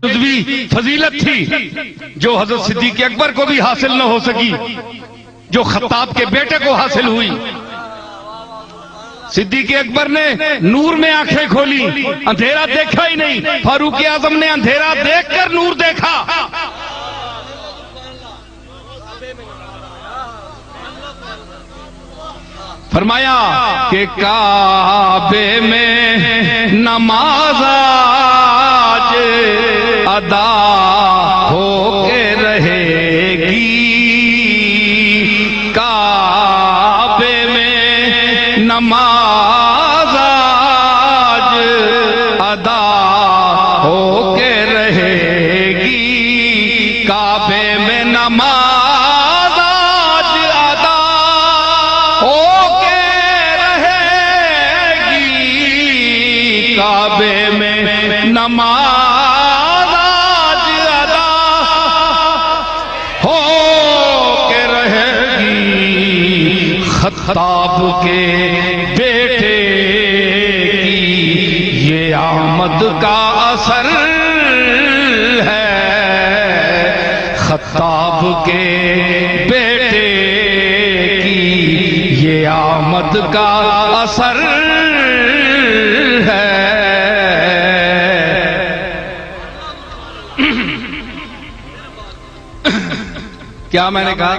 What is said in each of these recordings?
جزوی فضیلت تھی جو حضرت صدیق اکبر کو بھی حاصل نہ ہو سکی، جو خطاب کے بیٹے کو حاصل ہوئی۔ صدیق اکبر نے نور میں آنکھیں کھولی، اندھیرا دیکھا ہی نہیں۔ فاروق اعظم نے اندھیرا دیکھ کر نور دیکھا۔ فرمایا کہ کعبے میں نماز آج ادا ہو کے رہے گی، کعبے میں نماز آج ادا ہو کے رہے گی، کعبے میں نماز آج ادا ہو کے رہے گی، کعبے میں نماز آج ادا ہو کے رہے گی، خطاب کے بیٹے کی یہ آمد کا اثر ہے، خطاب کے بیٹے کی یہ آمد کا اثر ہے۔ کیا میں نے کہا؟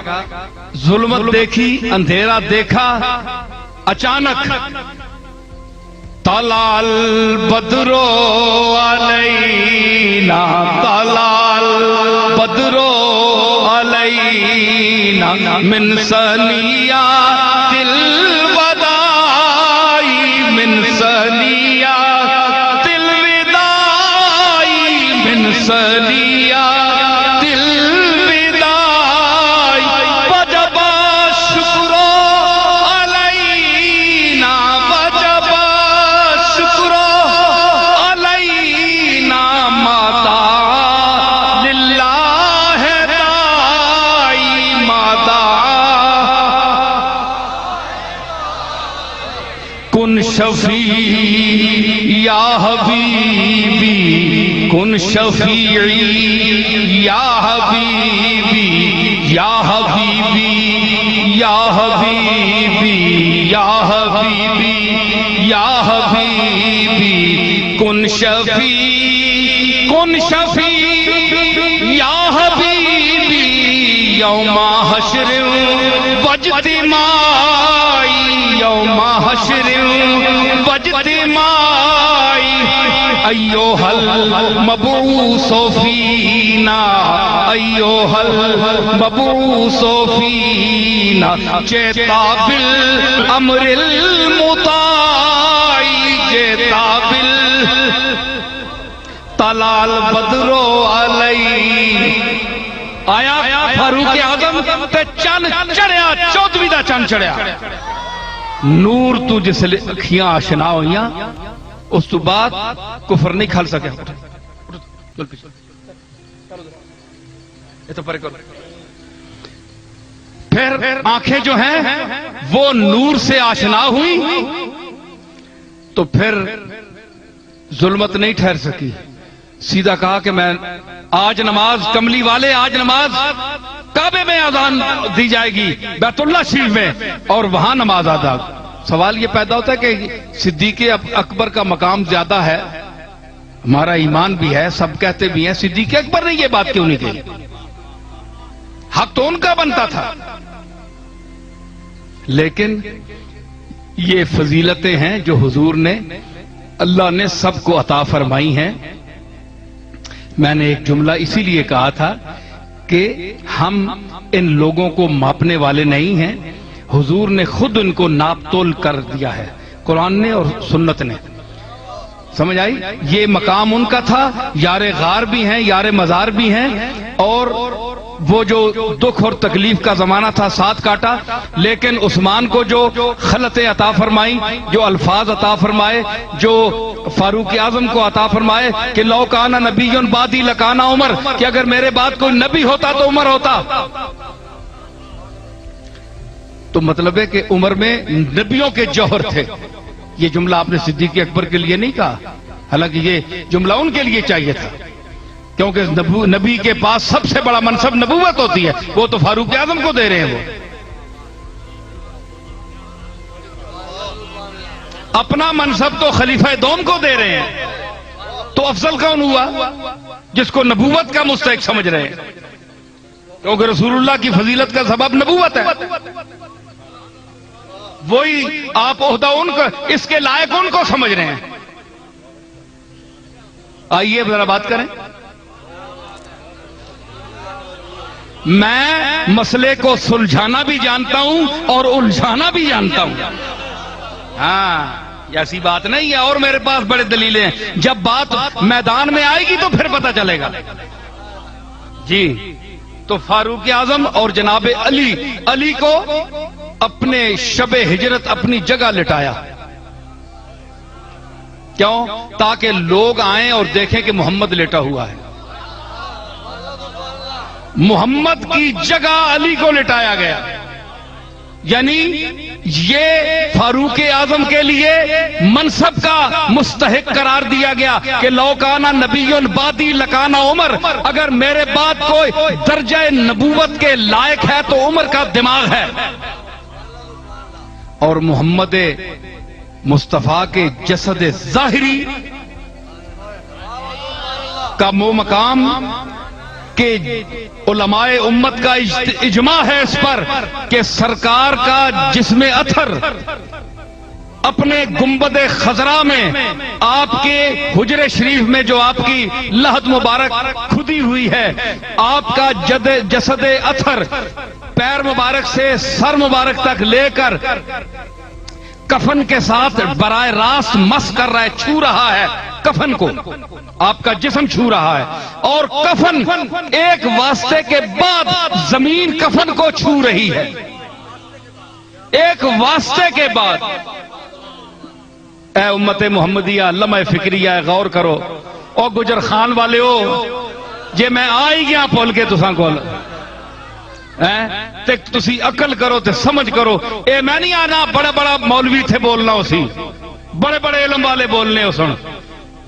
ظلمت دیکھی، اندھیرا دیکھا، اچانک طلع البدر علینا، طلع البدر علینا من ثنیات الوداع، من ثنیات الوداع، من ثنیات الوداع، وجب الشکر علینا، وجب الشکر علینا، ما دعا للہ داعی، ما دعا کن شفیع یا حبیبی، کن شفیعی یا حبیبی، یا حبیبی یا حبیبی، یا حبیبی یا حبیبی، کن شفیع، کن شفیع یا حبیبی، یوم حشر واجتماع، یوم حشر واجتماع، ایھا المبعوث فینا، ایھا المبعوث فینا، جئتا بالامر المطاع، جئتا طلع البدر علی، آیا فاروق اعظم تے چند چڑھیا، 14ویں دا چند چڑھیا، نور تو جس لئے اکھیاں آشنا ہوئیاں، اس تو بعد کفر نہیں کھل سکے۔ پھر آنکھیں جو ہیں وہ نور سے آشنا ہوئی تو پھر ظلمت نہیں ٹھہر سکی، سیدھا کہا کہ میں آج نماز، کملی والے آج نماز کعبے میں اذان دی جائے گی، بیت اللہ شریف میں، اور وہاں نماز ادا۔ سوال یہ پیدا ہوتا ہے کہ صدیق اکبر کا مقام زیادہ ہے، ہمارا ایمان بھی ہے، سب کہتے بھی ہیں، صدیق اکبر نے یہ بات کیوں نہیں کہی؟ حق تو ان کا بنتا تھا۔ لیکن یہ فضیلتیں ہیں جو حضور نے، اللہ نے سب کو عطا فرمائی ہیں۔ میں نے ایک جملہ اسی لیے کہا تھا کہ ہم ان لوگوں کو ماپنے والے نہیں ہیں، حضور نے خود ان کو ناپ تول کر دیا ہے، قرآن نے اور سنت نے۔ سمجھ آئی؟ یہ مقام ان کا تھا، یار غار بھی ہیں، یار مزار بھی ہیں، اور وہ جو دکھ اور تکلیف کا زمانہ تھا ساتھ کاٹا، لیکن عثمان کو جو خلط عطا فرمائی، جو الفاظ عطا فرمائے، جو فاروق اعظم کو عطا فرمائے کہ لو کانا نبی بعدی لکانا عمر، کہ اگر میرے بعد کوئی نبی ہوتا تو عمر ہوتا، تو مطلب ہے کہ عمر میں نبیوں کے جوہر تھے۔ یہ جملہ آپ نے صدیق اکبر کے لیے نہیں کہا، حالانکہ یہ جملہ ان کے لیے چاہیے تھا کیونکہ نبی کے پاس سب سے بڑا منصب نبوت ہوتی ہے، وہ تو فاروق اعظم کو دے رہے ہیں، وہ اپنا منصب تو خلیفہ دوم کو دے رہے ہیں، تو افضل کون ہوا؟ جس کو نبوت کا مستحق سمجھ رہے ہیں، کیونکہ رسول اللہ کی فضیلت کا سبب نبوت ہے، وہی آپ عہدہ ان کو، اس کے لائق ان کو سمجھ رہے ہیں۔ آئیے ذرا بات کریں۔ میں مسئلے کو سلجھانا بھی جانتا ہوں اور الجھانا بھی جانتا ہوں، ہاں ایسی بات نہیں ہے، اور میرے پاس بڑے دلیلیں ہیں، جب بات میدان میں آئے گی تو پھر پتہ چلے گا۔ جی تو فاروق اعظم اور جناب علی کو اپنے شب ہجرت اپنی جگہ لٹایا، کیوں؟ تاکہ لوگ آئیں اور دیکھیں کہ محمد لیٹا ہوا ہے۔ محمد کی جگہ علی کو لٹایا گیا، یعنی یہ فاروق اعظم کے لیے منصب کا مستحق قرار دیا گیا کہ لو کانا نبی بعدی لکانا عمر، اگر میرے بعد کوئی درجہ نبوت کے لائق ہے تو عمر کا دماغ ہے۔ اور محمد مصطفیٰ کے جسد ظاہری کا وہ مقام کہ علماء امت کا اجماع ہے اس پر کہ سرکار کا جسم اطہر اپنے گنبد خضرا میں، آپ کے حجر شریف میں جو آپ کی لحد مبارک کھدی ہوئی ہے، آپ کا جسد اطہر پیر مبارک سے سر مبارک تک لے کر کفن کے ساتھ براہ راست مس کر رہا ہے، چھو رہا ہے کفن کو، آپ کا جسم چھو رہا ہے، اور کفن ایک واسطے کے بعد زمین کفن کو چھو رہی ہے، ایک واسطے کے بعد۔ اے امت محمدیہ لمحہ فکریہ غور کرو، اور گجر خان والے ہو جے میں آئی گیا بول کے تساں کول تے تسی عقل کرو تے سمجھ کرو، اے میں نہیں آنا بڑا بڑا مولوی تھے بولنا اسی، بڑے بڑے علم والے بولنے ہو سن،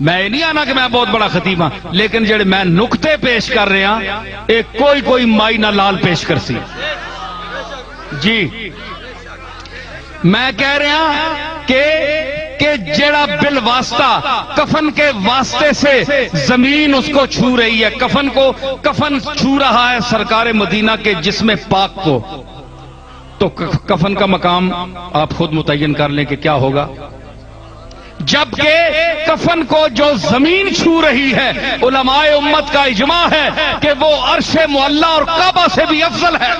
میں نہیں آنا کہ میں بہت بڑا خطیب ہاں، لیکن جڑے میں نقطے پیش کر رہے ہیں ایک کوئی مائی نہ لال پیش کر سی۔ جی میں کہہ رہا ہوں کہ جڑا بالواسطہ کفن کے واسطے سے زمین اس کو چھو رہی ہے، کفن چھو رہا ہے سرکار مدینہ کے جسم پاک کو، تو کفن کا مقام آپ خود متعین کر لیں کہ کیا ہوگا۔ جبکہ کفن کو جو زمین چھو رہی ہے، علماء امت کا اجماع ہے کہ وہ عرش معلی اور کعبہ سے بھی افضل ہے۔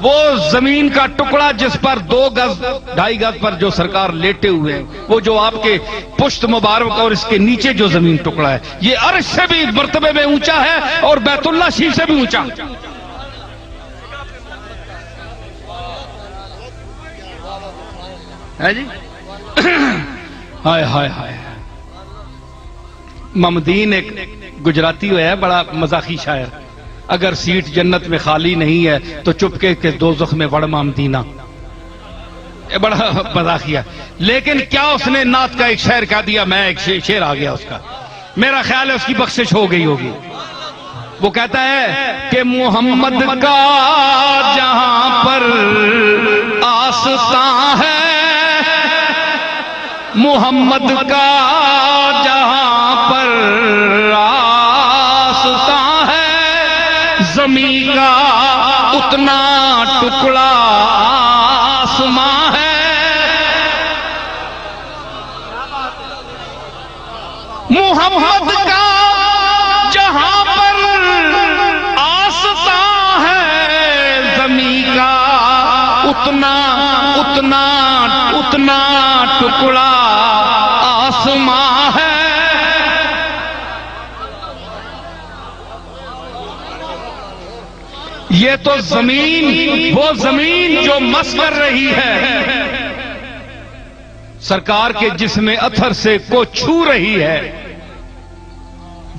وہ زمین کا ٹکڑا جس پر 2 گز 2.5 گز پر جو سرکار لیٹے ہوئے ہیں، وہ جو آپ کے پشت مبارک اور اس کے نیچے جو زمین ٹکڑا ہے، یہ عرش سے بھی مرتبے میں اونچا ہے اور بیت اللہ شریف سے بھی اونچا ہے۔ جی ہائے ہائے ہائے، ممدین ایک گجراتی ہوا ہے، بڑا مزاحی شاعر، اگر سیٹ جنت میں خالی نہیں ہے تو چپکے کے دوزخ میں وڑ مامدینہ، یہ بڑا مزاحیہ، لیکن کیا اس نے نعت کا ایک شعر کہہ دیا، میں ایک شعر آ گیا اس کا، میرا خیال ہے اس کی بخشش ہو گئی ہوگی۔ وہ کہتا ہے کہ محمد کا جہاں پر آستاں ہے، محمد کا جہاں پر آستاں ہے، زمین کا اتنا ٹکڑا آسماں ہے، محمد کا جہاں پر آستاں ہے، زمین کا اتنا ٹکڑا آسماں ہے۔ یہ تو زمین، وہ زمین جو مس کر رہی ہے سرکار کے جسم اطہر سے کو چھو رہی ہے،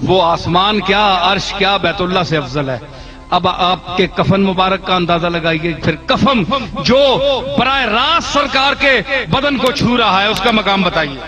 وہ آسمان کیا، عرش کیا، بیت اللہ سے افضل ہے۔ اب آپ کے کفن مبارک کا اندازہ لگائیے، پھر کفن جو براہ راست سرکار کے بدن کو چھو رہا ہے اس کا مقام بتائیے۔